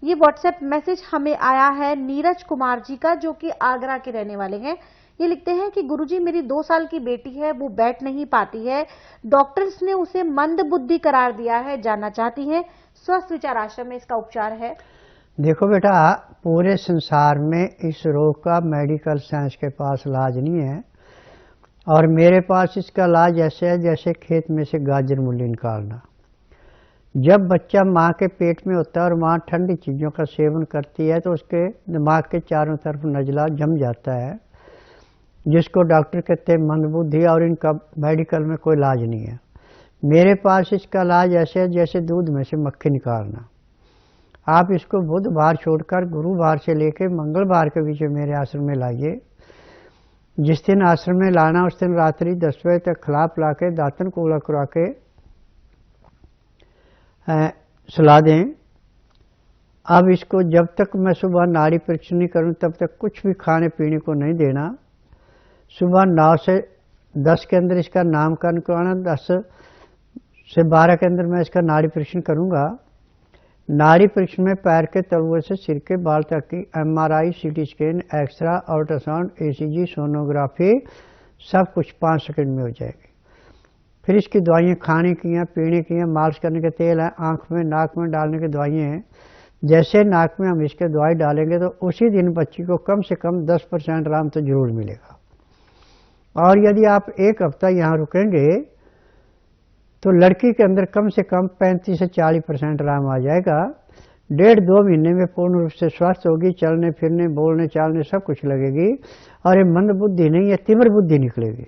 ये WhatsApp message हमें आया है नीरज कुमार जी का, जो कि आगरा के रहने वाले हैं। ये लिखते हैं कि गुरुजी, मेरी 2 साल की बेटी है, वो बैठ नहीं पाती है, डॉक्टर्स ने उसे मंद बुद्धि करार दिया है, जानना चाहती है स्वस्थ विचार आश्रम में इसका उपचार है। देखो बेटा, पूरे संसार में इस रोग का मेडिकल साइंस के पास इलाज नहीं है, और मेरे पास इसका इलाज ऐसे है जैसे खेत में से गाजर मूली निकालना। जब बच्चा माँ के पेट में होता है और माँ ठंडी चीज़ों का सेवन करती है तो उसके दिमाग के चारों तरफ नजला जम जाता है, जिसको डॉक्टर कहते हैं मंदबुद्धि, और इनका मेडिकल में कोई इलाज नहीं है। मेरे पास इसका इलाज ऐसे है जैसे दूध में से मक्खी निकालना। आप इसको बुधवार छोड़कर गुरुवार से लेकर मंगलवार के बीच में मेरे आश्रम में लाइए। जिस दिन आश्रम में लाना उस दिन रात्रि 10 बजे तक खिला पिला के दातन कूला करा के सुला दें। अब इसको जब तक मैं सुबह नाड़ी परीक्षण नहीं करूं तब तक कुछ भी खाने पीने को नहीं देना। सुबह 9 से 10 के अंदर इसका नामकरण कराना, 10 से 12 के अंदर मैं इसका नाड़ी परीक्षण करूंगा। नाड़ी परीक्षण में पैर के तलुए से सिर के बाल तक की MRI, CT scan, x-ray, ultrasound, ECG, sonography सब कुछ 5 सेकंड में हो जाएगी। फिर इसकी दवाइयाँ खाने की हैं, पीने की हैं, मालिश करने के तेल हैं, आँख में नाक में डालने की दवाइयाँ हैं। जैसे नाक में हम इसके दवाई डालेंगे तो उसी दिन बच्ची को कम से कम 10% आराम तो जरूर मिलेगा। और यदि आप 1 हफ्ता यहाँ रुकेंगे तो लड़की के अंदर कम से कम 35 से 40% आराम आ जाएगा। 1.5-2 महीने में पूर्ण रूप से स्वस्थ होगी, चलने फिरने बोलने चालने सब कुछ लगेगी, और ये मंद बुद्धि नहीं है, तीव्र बुद्धि निकलेगी।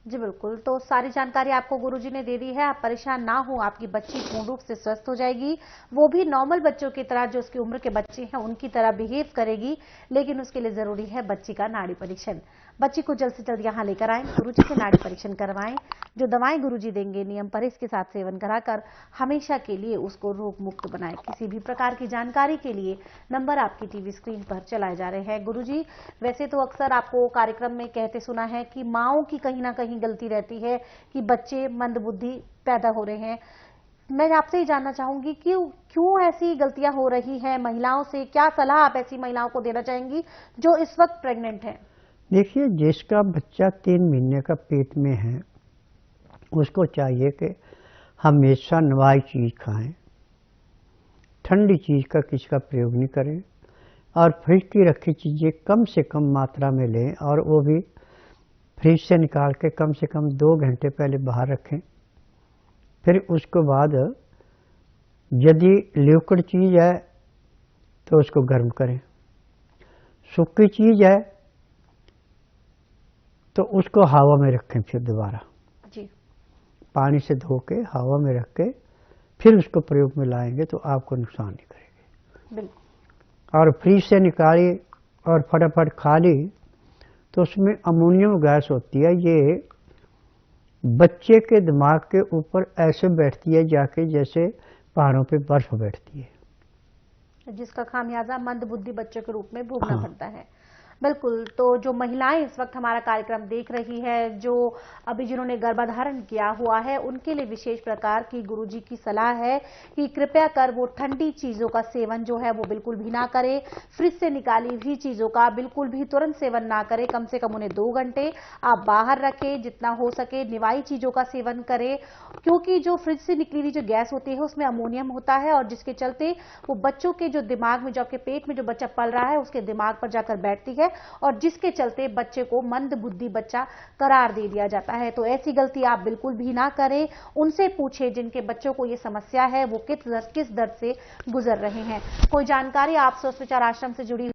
जी बिल्कुल, तो सारी जानकारी आपको गुरुजी ने दे दी है। आप परेशान ना हो, आपकी बच्ची पूर्ण रूप से स्वस्थ हो जाएगी, वो भी नॉर्मल बच्चों की तरह, जो उसकी उम्र के बच्चे हैं उनकी तरह बिहेव करेगी। लेकिन उसके लिए जरूरी है बच्ची का नाड़ी परीक्षण। बच्ची को जल्द से जल्द यहाँ लेकर आएं, गुरुजी से नाड़ी परीक्षण करवाएं। जो दवाएं गुरुजी देंगे नियम पर इसके साथ सेवन कराकर हमेशा के लिए उसको रोग मुक्त बनाएं। किसी भी प्रकार की जानकारी के लिए नंबर आपकी टीवी स्क्रीन पर चलाए जा रहे हैं। गुरुजी, वैसे तो अक्सर आपको कार्यक्रम में कहते सुना है कि माओं की कहीं ना कहीं गलती रहती है कि बच्चे मंदबुद्धि पैदा हो रहे हैं। मैं आपसे ही जानना चाहूंगी कि क्यों ऐसी गलतियां हो रही हैं महिलाओं से, क्या सलाह आप ऐसी महिलाओं को देना चाहेंगी जो इस वक्त प्रेग्नेंट हैं? देखिए, जिसका बच्चा 3 महीने का पेट में है उसको चाहिए कि हमेशा नवाई चीज खाएं, ठंडी चीज का किसी का प्रयोग नहीं करें, और फ्रिज की रखी चीजें कम से कम मात्रा में लें, और वो भी फ्रिज से निकाल के कम से कम 2 घंटे पहले बाहर रखें। फिर उसके बाद यदि लिक्विड चीज है तो उसको गर्म करें, सूखी चीज है तो उसको हवा में रखें। फिर दोबारा जी, पानी से धो के हवा में रख के फिर उसको प्रयोग में लाएंगे तो आपको नुकसान नहीं करेगी। और फ्रिज से निकाली और फटाफट खा ली तो उसमें अमोनियम गैस होती है, ये बच्चे के दिमाग के ऊपर ऐसे बैठती है जाके जैसे पहाड़ों पे बर्फ बैठती है, जिसका खामियाजा मंदबुद्धि बच्चों के रूप में भोगना हाँ। पड़ता है। बिल्कुल, तो जो महिलाएं इस वक्त हमारा कार्यक्रम देख रही है, जो अभी जिन्होंने गर्भाधारण किया हुआ है, उनके लिए विशेष प्रकार की गुरुजी की सलाह है कि कृपया कर वो ठंडी चीजों का सेवन जो है वो बिल्कुल भी ना करे। फ्रिज से निकाली हुई चीजों का बिल्कुल भी तुरंत सेवन ना करे, कम से कम उन्हें 2 घंटे आप बाहर रखें। जितना हो सके निवाई चीजों का सेवन करें, क्योंकि जो फ्रिज से निकली हुई जो गैस होती है उसमें अमोनियम होता है, और जिसके चलते वो बच्चों के जो दिमाग में, जो आपके पेट में जो बच्चा पल रहा है उसके दिमाग पर जाकर बैठती है, और जिसके चलते बच्चे को मंद बुद्धि बच्चा करार दे दिया जाता है। तो ऐसी गलती आप बिल्कुल भी ना करें। उनसे पूछें जिनके बच्चों को ये समस्या है वो किस दर्द से गुजर रहे हैं। कोई जानकारी आप स्वस्थ विचार आश्रम से जुड़ी